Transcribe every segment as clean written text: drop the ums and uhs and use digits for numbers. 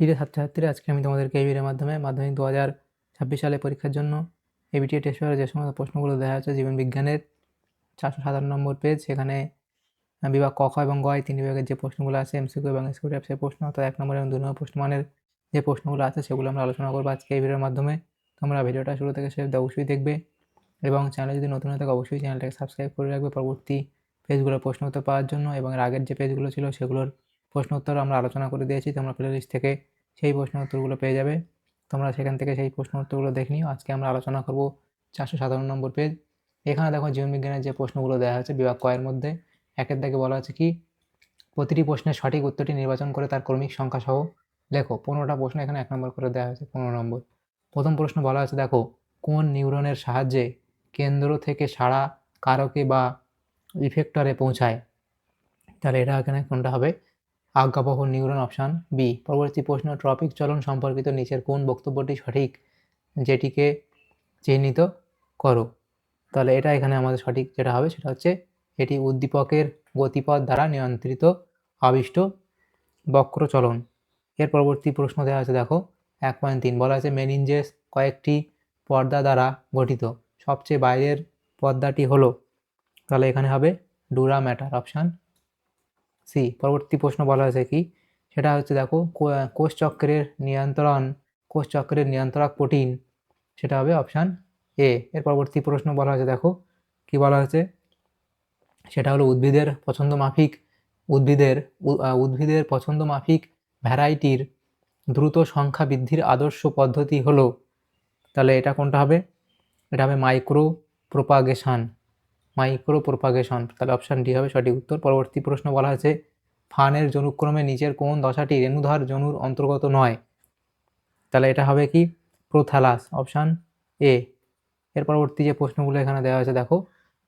প্রিয় ছাত্রছাত্রীরা, আজকে আমি তোমাদেরকে এই ভিডিওর মাধ্যমে মাধ্যমিক 2026 সালে পরীক্ষার জন্য এবিটিএ টেস্ট পেপারে যে সমস্ত প্রশ্নগুলো দেওয়া আছে জীবন বিজ্ঞানের 457 নম্বর পেজ, সেখানে বিভাগ ক, খ এবং গ এই 3 বিভাগের যে প্রশ্নগুলো আছে এমসিকিউ এবং এসকিউ টাইপসের প্রশ্ন, অর্থাৎ 1 নম্বর এবং 2 নম্বর প্রশ্নমানের যে প্রশ্নগুলো আছে সেগুলো আমরা আলোচনা করবো আজকে এই ভিডিওর মাধ্যমে। তোমরা ভিডিওটা শুরু থেকে শেষ অবশ্যই দেখবে এবং চ্যানেলে যদি নতুন হয়ে থাকে অবশ্যই চ্যানেলটাকে সাবস্ক্রাইব করে রাখবে পরবর্তী পেজগুলোর প্রশ্ন উত্তর পাওয়ার জন্য। এবং এর আগের যে পেজগুলো ছিল সেগুলোর প্রশ্ন উত্তর আমরা আলোচনা করে দিয়েছি, তোমরা প্লে লিস্ট থেকে সেই প্রশ্ন উত্তরগুলো পেয়ে যাবে, তোমরা সেখান থেকে সেই প্রশ্ন উত্তরগুলো দেখে নিও। আজকে আমরা আলোচনা করব 457 নম্বর পেজ। এখানে দেখো জীবনবিজ্ঞানের যে প্রশ্নগুলো দেওয়া হয়েছে বিভাগ ক এর মধ্যে একের দাগে বলা আছে কি, প্রতিটি প্রশ্নের সঠিক উত্তরটি নির্বাচন করে তার ক্রমিক সংখ্যা সহ লেখো। 15টা প্রশ্ন এখানে 1 নম্বর করে দেওয়া হয়েছে, 15 নম্বর। প্রথম প্রশ্ন বলা আছে, দেখো কোন নিউরনের সাহায্যে কেন্দ্র থেকে সারা কারকে বা ইফেক্টরে পৌঁছায়। তাহলে এটা এখানে কোনটা হবে? আজ্ঞাবহ নিউরন, অপশান বি। পরবর্তী প্রশ্ন, ট্রপিক চলন সম্পর্কিত নিচের কোন বক্তব্যটি সঠিক, যেটিকে চিহ্নিত করো। তাহলে এটা এখানে আমাদের সঠিক যেটা হবে সেটা হচ্ছে এটি উদ্দীপকের গতিপথ দ্বারা নিয়ন্ত্রিত আবিষ্ট বক্র চলন। এর পরবর্তী প্রশ্ন দেওয়া আছে, দেখো 1.3 বলা আছে মেনিনজেস কয়েকটি পর্দা দ্বারা গঠিত, সবচেয়ে বাইরের পর্দাটি হলো। তাহলে এখানে হবে ডুরা ম্যাটার, অপশান সি। পরবর্তী প্রশ্ন বলা হয়েছে কি, সেটা হচ্ছে দেখো কোষচক্রের নিয়ন্ত্রক প্রোটিন, সেটা হবে অপশান এ। এর পরবর্তী প্রশ্ন বলা হয়েছে, দেখো কি বলা হয়েছে, সেটা হলো উদ্ভিদের পছন্দ মাফিক ভ্যারাইটির দ্রুত সংখ্যা বৃদ্ধির আদর্শ পদ্ধতি হলো। তাহলে এটা কোনটা হবে? এটা হবে মাইক্রো প্রোপাগেশন, তাহলে অপশান ডি হবে সঠিক উত্তর। পরবর্তী প্রশ্ন বলা হয়েছে ফানের জনুক্রমে নিচের কোন দশাটি রেণুধর জনুর অন্তর্গত নয়। তাহলে এটা হবে কি প্রোথ্যালাস, অপশান এ। এর পরবর্তী যে প্রশ্নগুলো এখানে দেওয়া হয়েছে দেখো,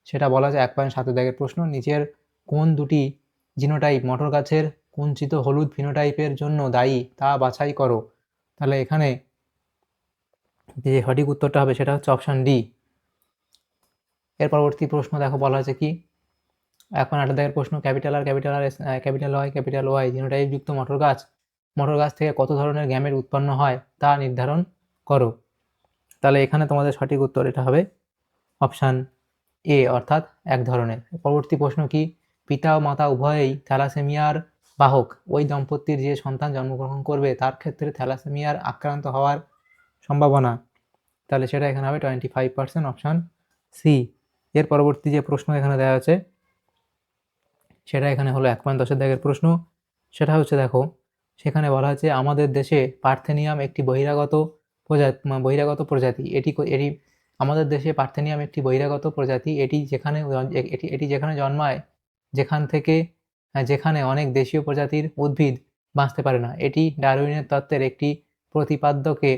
সেটা বলা আছে 1.7 দাগের প্রশ্ন, নিচের কোন দুটি জিনোটাইপ মটর গাছের কুঞ্চিত হলুদ ফিনোটাইপের জন্য দায়ী তা বাছাই করো। তাহলে এখানে যে সঠিক উত্তরটা হবে সেটা হচ্ছে অপশান ডি। এর পরবর্তী প্রশ্ন দেখো বলা হয়েছে কি, 1.8 দাগের প্রশ্ন, ক্যাপিটাল ক্যাপিটাল ওয়াই জিনোটাইপ যুক্ত মটর গাছ থেকে কত ধরনের গ্যামেট উৎপন্ন হয় তা নির্ধারণ করো। তাহলে এখানে তোমাদের সঠিক উত্তর এটা হবে অপশান এ, অর্থাৎ 1 ধরনের। পরবর্তী প্রশ্ন কি, পিতা ও মাতা উভয়েই থ্যালাসেমিয়ার বাহক, ওই দম্পতির যে সন্তান জন্মগ্রহণ করবে তার ক্ষেত্রে থ্যালাসেমিয়ার আক্রান্ত হওয়ার সম্ভাবনা। তাহলে সেটা এখানে হবে 25%, অপশান সি। এর পরবর্তী যে প্রশ্ন এখানে দেওয়া আছে সেটা এখানে হলো 1.10 দাগের প্রশ্ন, সেটা হচ্ছে দেখো সেখানে বলা হয়েছে আমাদের দেশে পার্থেনিয়াম একটি বহিরাগত প্রজাতি। এটি আমাদের দেশে পার্থেনিয়াম একটি বহিরাগত প্রজাতি। এটি যেখানে জন্মায়, যেখানে অনেক দেশীয় প্রজাতির উদ্ভিদ বাঁচতে পারে না। এটি ডারউইনের তত্ত্বের একটি প্রতিপাদ্যকে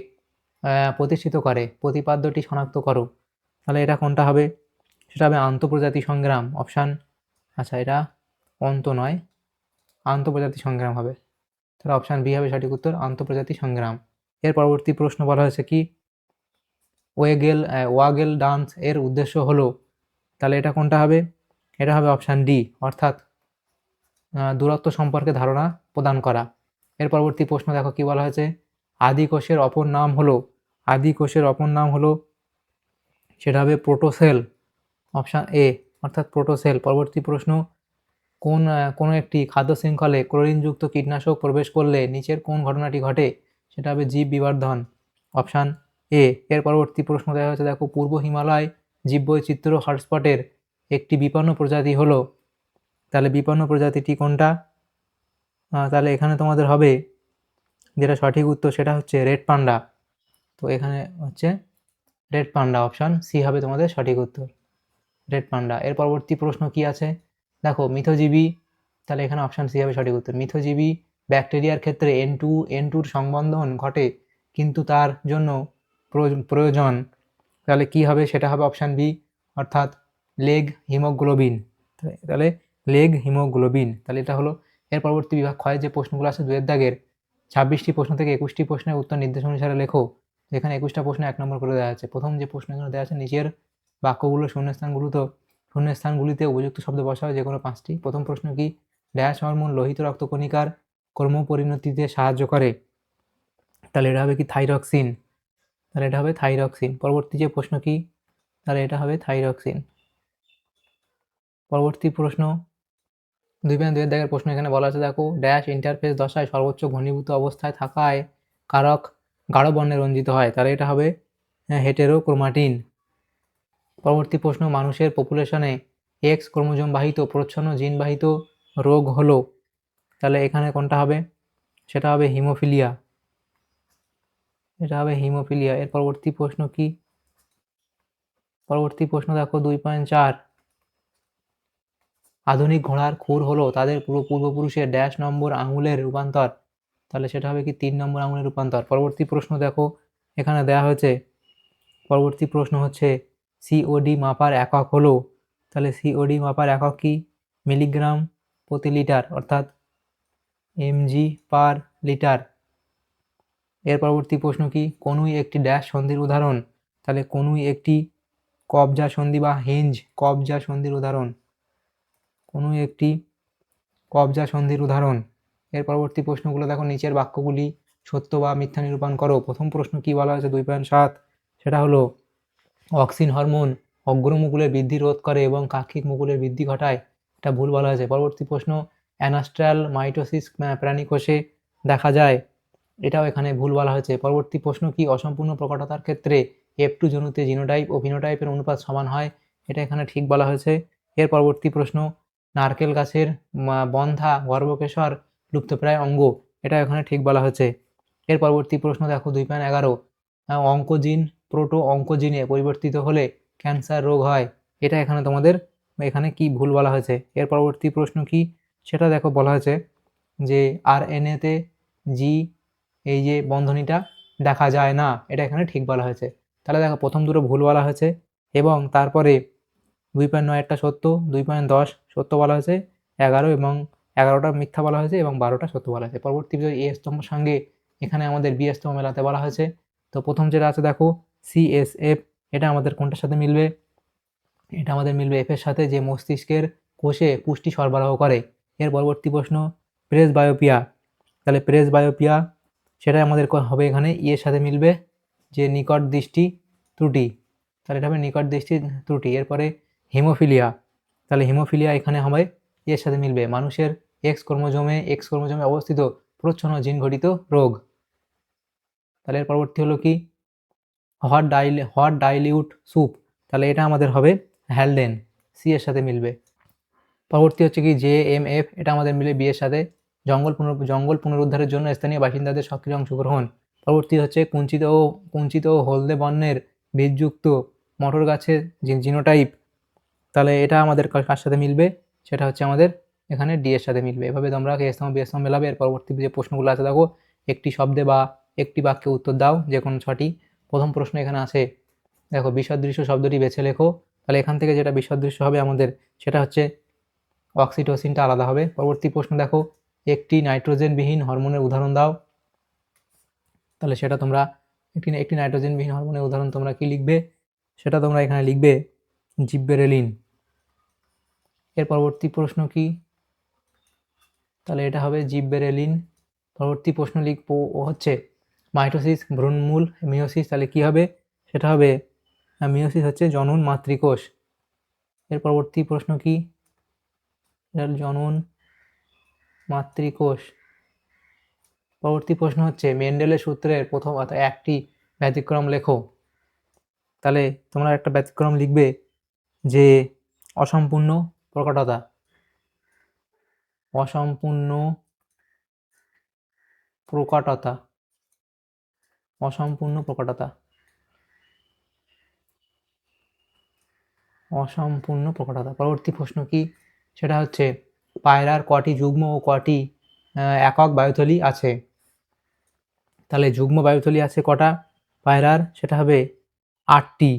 প্রতিষ্ঠিত করে। প্রতিপাদ্যটি শনাক্ত করো। তাহলে এটা কোনটা হবে? সেটা হবে আন্তঃপ্রজাতি সংগ্রাম, অপশান, আচ্ছা এটা নয়, আন্তঃপ্রজাতি সংগ্রাম হবে। তাহলে অপশান বি হবে সঠিক উত্তর, আন্তঃপ্রজাতি সংগ্রাম। এর পরবর্তী প্রশ্ন বলা হয়েছে কি, ওয়াগেল ডান্স এর উদ্দেশ্য হলো। তাহলে এটা কোনটা হবে? এটা হবে অপশান ডি, অর্থাৎ দূরত্ব সম্পর্কে ধারণা প্রদান করা। এর পরবর্তী প্রশ্ন দেখো কি বলা হয়েছে, আদি কোষের অপর নাম হলো, সেটা হবে প্রোটোসেল, অপশান এ, অর্থাৎ প্রোটোসেল। পরবর্তী প্রশ্ন, কোন একটি খাদ্য শৃঙ্খলে ক্লোরিনযুক্ত কীটনাশক প্রবেশ করলে নিচের কোন ঘটনাটি ঘটে। সেটা হবে জীব বিবর্ধন, অপশান এ। এর পরবর্তী প্রশ্ন দেওয়া হয়েছে দেখো, পূর্ব হিমালয় জীববৈচিত্র্য হটস্পটের একটি বিপন্ন প্রজাতি হলো। তাহলে বিপন্ন প্রজাতিটি কোনটা? তাহলে এখানে তোমাদের হবে যেটা সঠিক উত্তর সেটা হচ্ছে রেড পান্ডা। তো এখানে হচ্ছে রেড পান্ডা, অপশান সি হবে তোমাদের সঠিক উত্তর, রেড পান্ডা। এর পরবর্তী প্রশ্ন কি আছে দেখো, মিথজীবী, তাহলে এখানে অপশান সি হবে সঠিক উত্তর। মিথজীবী ব্যাকটেরিয়ার ক্ষেত্রে N2 সংবন্ধন ঘটে, কিন্তু তার জন্য প্রয়োজন, তাহলে কি হবে? সেটা হবে অপশান বি, অর্থাৎ লেগ হিমোগ্লোবিন। তাহলে লেগ হিমোগ্লোবিন, তাহলে এটা হলো। এর পরবর্তী বিভাগ ক্ষয়ের যে প্রশ্নগুলো আছে 2 দাগের 26টি প্রশ্ন থেকে 21টি প্রশ্নের উত্তর নির্দেশ অনুসারে লেখো। যেখানে 21টা প্রশ্ন 1 নম্বর করে দেওয়া আছে। প্রথম যে প্রশ্নগুলো দেওয়া আছে, নিচের বাক্যগুলো শূন্যস্থানগুলিতে উপযুক্ত শব্দ বসাও যে কোনো 5টি। প্রথম প্রশ্ন কি, ড্যাশ হরমোন লোহিত রক্তকণিকার কর্মপরিণতিতে সাহায্য করে। তাহলে এটা হবে কি থাইরক্সিন। তাহলে এটা হবে থাইরক্সিন। পরবর্তী যে প্রশ্ন কি, তাহলে এটা হবে থাইরক্সিন। পরবর্তী প্রশ্ন 2.2 দাগের প্রশ্ন এখানে বলা আছে, দেখো ড্যাশ ইন্টারফেস দশায় সর্বোচ্চ ঘনীভূত অবস্থায় থাকায় কারক গাঢ় বর্ণে রঞ্জিত হয়। তাহলে এটা হবে হেটেরোক্রোমাটিন। পরবর্তী প্রশ্ন, মানুষের পপুলেশনে এক্স ক্রোমোজোম বাহিত প্রচ্ছন্ন জিন বাহিত রোগ হলো। তাহলে এখানে কোনটা হবে, সেটা হবে হিমোফিলিয়া। এটা হবে হিমোফিলিয়া। এর পরবর্তী প্রশ্ন কি, পরবর্তী প্রশ্ন দেখো 2.4, আধুনিক ঘোড়ার খুর হলো তাদের পূর্বপুরুষের ড্যাশ নম্বর আঙুলের রূপান্তর। তাহলে সেটা হবে কি 3 নম্বর আঙুলের রূপান্তর। পরবর্তী প্রশ্ন দেখো এখানে দেওয়া হয়েছে, পরবর্তী প্রশ্ন হচ্ছে সিওডি মাপার একক হলো। তাহলে সিওডি মাপার একক কি, মিলিগ্রাম প্রতি লিটার, অর্থাৎ এমজি পার লিটার। এর পরবর্তী প্রশ্ন কি, কোনুই একটি ড্যাশ সন্ধির উদাহরণ। তাহলে কোনুই একটি কবজা সন্ধি বা হিঞ্জ কবজা সন্ধির উদাহরণ। কোনুই একটি কবজা সন্ধির উদাহরণ। এর পরবর্তী প্রশ্নগুলো দেখো, নিচের বাক্যগুলি সত্য বা মিথ্যা নিরূপণ করো। প্রথম প্রশ্ন কি বলা হয়েছে 2.7, সেটা হলো অক্সিন হরমোন অগ্রমুকুলের বৃদ্ধি রোধ করে এবং কাক্ষিক মুকুলের বৃদ্ধি ঘটায়। এটা ভুল বলা হয়েছে। পরবর্তী প্রশ্ন, অ্যানাস্ট্রাল মাইটোসিস প্রাণী কোষে দেখা যায়। এটাও এখানে ভুল বলা হয়েছে। পরবর্তী প্রশ্ন কি, অসম্পূর্ণ প্রকটতার ক্ষেত্রে F2 জনুতে জিনোটাইপ ও ফিনোটাইপের অনুপাত সমান হয়। এটা এখানে ঠিক বলা হয়েছে। এর পরবর্তী প্রশ্ন, নারকেল গাছের বন্ধা গর্ভকেশর লুপ্তপ্রায় অঙ্গ। এটা এখানে ঠিক বলা হয়েছে। এর পরবর্তী প্রশ্ন দেখো 2.11, অঙ্কোজিন প্রোটো অঙ্কোজিনে পরিবর্তিত হলে ক্যান্সার রোগ হয়। এটা এখানে তোমাদের এখানে কি ভুল বলা হয়েছে। এর পরবর্তী প্রশ্ন কি, সেটা দেখো বলা হয়েছে যে আরএনএতে জি এই যে বন্ধনীটা দেখা যায় না। এটা এখানে ঠিক বলা হয়েছে। তাহলে দেখো প্রথম দুটো ভুল বলা হয়েছে এবং তারপরে 2.9টা সত্য, 2.10 সত্য বলা হয়েছে, 11 এবং 11টা মিথ্যা বলা হয়েছে এবং 12টা সত্য বলা হয়েছে। পরবর্তী এ স্তম্ভের সঙ্গে এখানে আমাদের বি স্তম্ভ মেলাতে বলা হয়েছে। তো প্রথম যেটা আছে দেখো সিএসএফ, এটা আমাদের কোনটার সাথে মিলবে, এটা আমাদের মিলবে এফ এর সাথে, যে মস্তিষ্কের কোষে পুষ্টি সরবরাহ করে। এর পরবর্তী প্রশ্ন প্রেসবায়োপিয়া। তাহলে প্রেসবায়োপিয়া সেটা আমাদের হবে এখানে এর সাথে মিলবে, যে নিকট দৃষ্টি ত্রুটি। তাহলে এটা হবে নিকট দৃষ্টি ত্রুটি। এরপরে হিমোফিলিয়া, তাহলে হিমোফিলিয়া এখানে হবে এর সাথে মিলবে মানুষের এক্স ক্রোমোজোমে অবস্থিত প্রচ্ছন্ন জিন ঘটিত রোগ। তাহলে এর পরবর্তী হলো কি, হট ডাইলিউট স্যুপ। তাহলে এটা আমাদের হবে হ্যালডেন, সি এর সাথে মিলবে। পরবর্তী হচ্ছে কি JMF, এটা আমাদের মিলে বি এর সাথে, জঙ্গল পুনরুদ্ধারের জন্য স্থানীয় বাসিন্দাদের সক্রিয় অংশগ্রহণ। পরবর্তী হচ্ছে কুঞ্চিত ও হলদে বর্ণের বীজযুক্ত মটর গাছের জিনোটাইপ। তাহলে এটা আমাদের কার সাথে মিলবে, সেটা হচ্ছে আমাদের এখানে ডি এর সাথে মিলবে। এভাবে তোমরা এ স্তম্ভ বি স্তম্ভ মেলাবে। এর পরবর্তী যে প্রশ্নগুলো আছে দেখো, একটি শব্দে বা একটি বাক্যে উত্তর দাও যে কোনো ছটি। প্রথম প্রশ্ন এখানে আছে, দেখো বিসদৃশ্য শব্দটি বেছে লেখো। তাহলে এখান থেকে যেটা বিসদৃশ্য হবে আমাদের, সেটা হচ্ছে অক্সিটোসিনটা আলাদা হবে। পরবর্তী প্রশ্ন দেখো, একটি নাইট্রোজেনবিহীন হরমোনের উদাহরণ দাও। তাহলে সেটা তোমরা একটি নাইট্রোজেনবিহীন হরমোনের উদাহরণ তোমরা কি লিখবে, সেটা তোমরা এখানে লিখবে জিব্বেরেলিন। এর পরবর্তী প্রশ্ন কি, তাহলে এটা হবে জিব্বেরেলিন। পরবর্তী প্রশ্ন লিখবো হচ্ছে মাইটোসিস ভ্রূণমূল মিওসিস, তাহলে কি হবে, সেটা হবে মিওসিস হচ্ছে জনন মাতৃকোষ। এর পরবর্তী প্রশ্ন কি, জনন মাতৃকোষ। পরবর্তী প্রশ্ন হচ্ছে মেন্ডেলের সূত্রের প্রথম অর্থাৎ একটি ব্যতিক্রম লেখো। তাহলে তোমরা একটা ব্যতিক্রম লিখবে যে অসম্পূর্ণ প্রকটতা। অসম্পূর্ণ প্রকটতা, অসম্পূর্ণ প্রকটতা, অসম্পূর্ণ প্রকটতা। পরবর্তী প্রশ্ন কি, সেটা হচ্ছে পায়রার কটি যুগ্ম ও কটি একক বায়ুথলি আছে। তাহলে যুগ্ম বায়ুথলি আছে কটা পায়রার, সেটা হবে 8টি।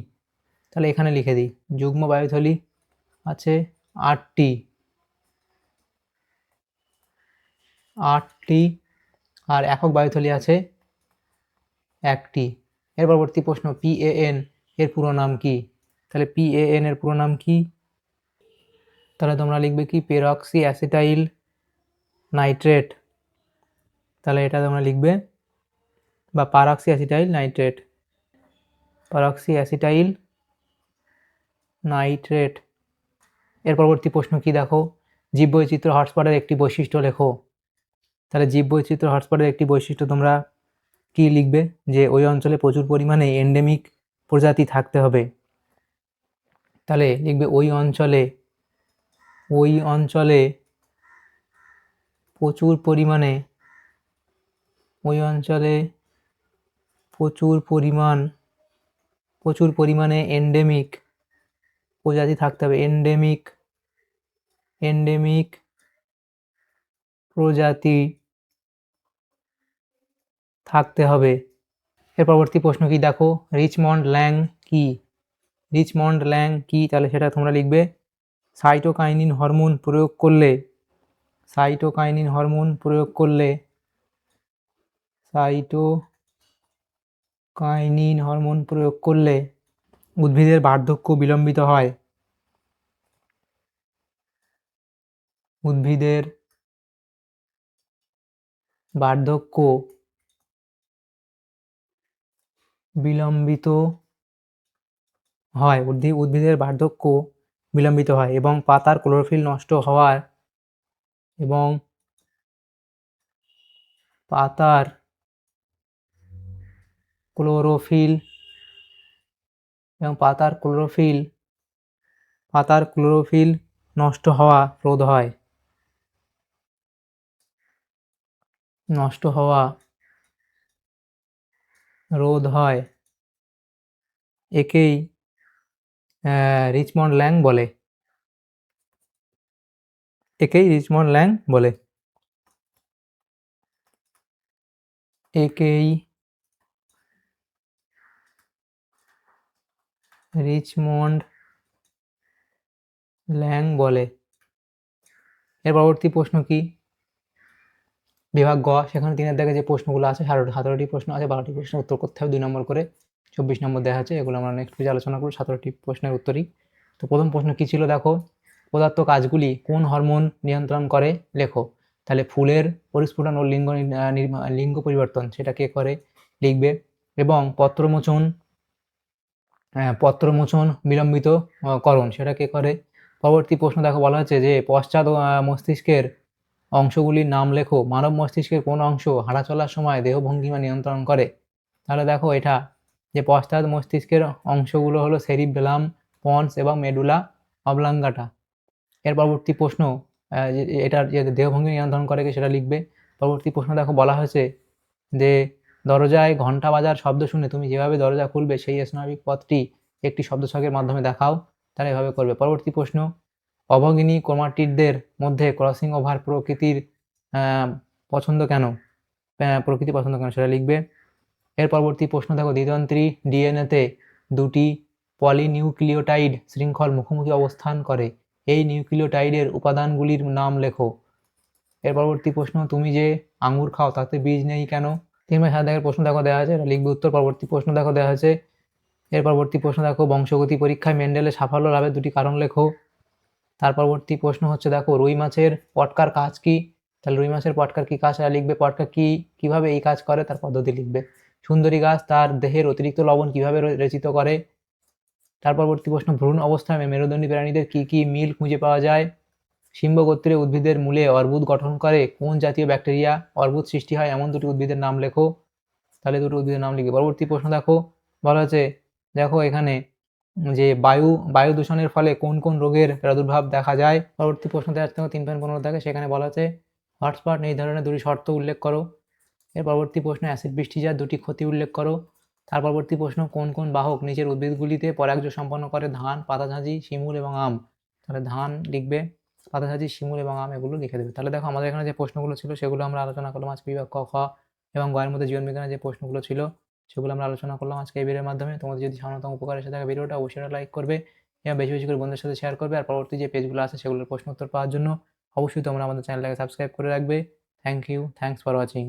তাহলে এখানে লিখে দিই, যুগ্ম বায়ুথলি আছে 8টি, 8টি, আর একক বায়ুথলি আছে 1টি। এর পরবর্তী প্রশ্ন PAN এর পুরো নাম কি। তাহলে PAN এর পুরো নাম কি, তাহলে তোমরা লিখবে কি পেরক্সি অ্যাসিটাইল নাইট্রেট। তাহলে এটা তোমরা লিখবে বা পারক্সি অ্যাসিটাইল নাইট্রেট। পারক্সি acetyl nitrate. এর পরবর্তী প্রশ্ন কি দেখো, জীববৈচিত্র্য হটস্পটের একটি বৈশিষ্ট্য লেখো। তাহলে জীববৈচিত্র্য হটস্পটের একটি বৈশিষ্ট্য তোমরা কি লিখবে, যে ওই অঞ্চলে প্রচুর পরিমাণে এন্ডেমিক প্রজাতি থাকতে হবে। তাহলে লিখবে ওই অঞ্চলে প্রচুর পরিমাণে এন্ডেমিক প্রজাতি থাকতে হবে। এন্ডেমিক প্রজাতি থাকতে হবে। এর পরবর্তী প্রশ্ন কি দেখো, রিচমন্ড ল্যাং কি? তাহলে সেটা তোমরা লিখবে, সাইটোকাইনিন হরমোন প্রয়োগ করলে উদ্ভিদের বার্ধক্য বিলম্বিত হয়। উদ্ভিদের বার্ধক্য বিলম্বিত হয় এবং পাতার ক্লোরোফিল নষ্ট হওয়ার পাতার ক্লোরোফিল নষ্ট হওয়া রোধ হয়। একেই রিচমন্ড ল্যাং বলে। রিচমন্ড ল্যাং বলে। এর পরবর্তী প্রশ্ন কি, বিভাগ গ, সেখানে 3-এর দাগে যে প্রশ্নগুলো আছে 17টি প্রশ্ন আছে, 12টি প্রশ্নের উত্তর করতে হবে 2 নম্বর করে, 24 নম্বর দেওয়া আছে। এগুলো আমরা নেক্সট পেজে আলোচনা করব। 17টি প্রশ্নের উত্তরই। তো প্রথম প্রশ্ন কি ছিল দেখো, পদার্থ কাজগুলি কোন হরমোন নিয়ন্ত্রণ করে লেখো। তাহলে ফুলের পরিস্ফুটন ও লিঙ্গ পরিবর্তন সেটা কে করে লিখবে, এবং পত্রমোচন বিলম্বিত করণ সেটা কে করে। পরবর্তী প্রশ্ন দেখো, বলা হচ্ছে যে পশ্চাৎ মস্তিষ্কের অংশগুলির নাম লেখো। মানব মস্তিষ্কের কোন অংশ হাঁটা চলার সময় দেহভঙ্গিমা নিয়ন্ত্রণ করে। তাহলে দেখো এটা যে পশ্চাৎ মস্তিষ্কের অংশগুলো হলো সেরিবেলাম, পন্স এবং মেডুলা অবলাঙ্গাটা। এর পরবর্তী প্রশ্ন, এটার যে দেহভঙ্গি নিয়ন্ত্রণ করে সেটা লিখবে। পরবর্তী প্রশ্ন দেখো, বলা হয়েছে যে দরজায় ঘন্টা বাজার শব্দ শুনে তুমি যেভাবে দরজা খুলবে সেই স্নায়বিক পথটি একটি শব্দছকের মাধ্যমে দেখাও। তাহলে এভাবে করবে। পরবর্তী প্রশ্ন, অভঙ্গিনী ক্রোমাটিডদের মধ্যে ক্রসিং ওভার প্রকৃতি পছন্দ কেন সেটা লিখবে। এর পরবর্তী প্রশ্ন দেখো, দ্বিতন্ত্রী ডিএনএতে 2টি পলিনিউক্লিওটাইড শৃঙ্খল মুখোমুখি অবস্থান করে। এই নিউক্লিওটাইডের উপাদানগুলির নাম লেখো। এর পরবর্তী প্রশ্ন, তুমি যে আঙ্গুর খাও তাতে বীজ নেই কেন। 3/7 দাগের প্রশ্ন দেখো দেওয়া আছে, এটা লিখবে উত্তর। পরবর্তী প্রশ্ন দেখো দেওয়া আছে। এর পরবর্তী প্রশ্ন দেখো, বংশগতি পরীক্ষায় মেন্ডেলের সাফল্য লাভের 2টি কারণ লেখো। তার পরবর্তী প্রশ্ন হচ্ছে দেখো, রুই মাছের পটকার কাজ কি। তাহলে রুই মাছের পটকার কি কাজ লিখবে, পটকা কিভাবে এই কাজ করে তার পদ্ধতি লিখবে। সুন্দরী গাছ তার দেহের অতিরিক্ত লবণ কিভাবে রেচিত করে। তার পরবর্তী প্রশ্ন, ভ্রূণ অবস্থায় মেরুদণ্ডী প্রাণীদের কি মিল খুঁজে পাওয়া যায়। শিম্ব গোত্রের উদ্ভিদের মূলে অর্বুদ গঠন করে কোন জাতীয় ব্যাকটেরিয়া। অর্বুদ সৃষ্টি হয় এমন 2টি উদ্ভিদের নাম লেখো। তাহলে 2টি উদ্ভিদের নাম লিখবে। পরবর্তী প্রশ্ন দেখো, বলা হচ্ছে দেখো এখানে যে বায়ু দূষণের ফলে কোন কোন রোগের প্রাদুর্ভাব দেখা যায়। পরবর্তী প্রশ্ন দেওয়া আছে 3.15 থাকে, সেখানে বলা আছে হটস্পট নির্ধারণের 2টি শর্ত উল্লেখ করো। এর পরবর্তী প্রশ্ন, অ্যাসিড বৃষ্টিজাত 2টি ক্ষতি উল্লেখ করো। তার পরবর্তী প্রশ্ন, কোন কোন বাহক নিচের উদ্ভিদগুলিতে পরাগযোগ সম্পন্ন করে। ধান, পাতাঝাঁঝি, শিমুল এবং আম। তাহলে ধান লিখবে, পাতাঝাঁঝি, শিমুল এবং আম এগুলো লিখে দেবে। তাহলে দেখো আমাদের এখানে যে প্রশ্নগুলো ছিল সেগুলো আমরা আলোচনা করলাম আজকে বিভাগ ক, খ এবং গ এর মধ্যে জীবনবিজ্ঞানের যে প্রশ্নগুলো ছিল সেগুলো আমরা আলোচনা করলাম আজকে এই ভিডিওর মাধ্যমে। তোমাদের যদি সামান্যতম উপকার এসে থাকে ভিডিওটা অবশ্যই লাইক করবে এবং বেশি বেশি করে বন্ধুদের সাথে শেয়ার করবে। আর পরবর্তী যে পেজগুলো আছে সেগুলোর প্রশ্ন উত্তর পাওয়ার জন্য অবশ্যই তোমরা আমাদের চ্যানেলটাকে সাবস্ক্রাইব করে রাখবে। Thank you, thanks for watching.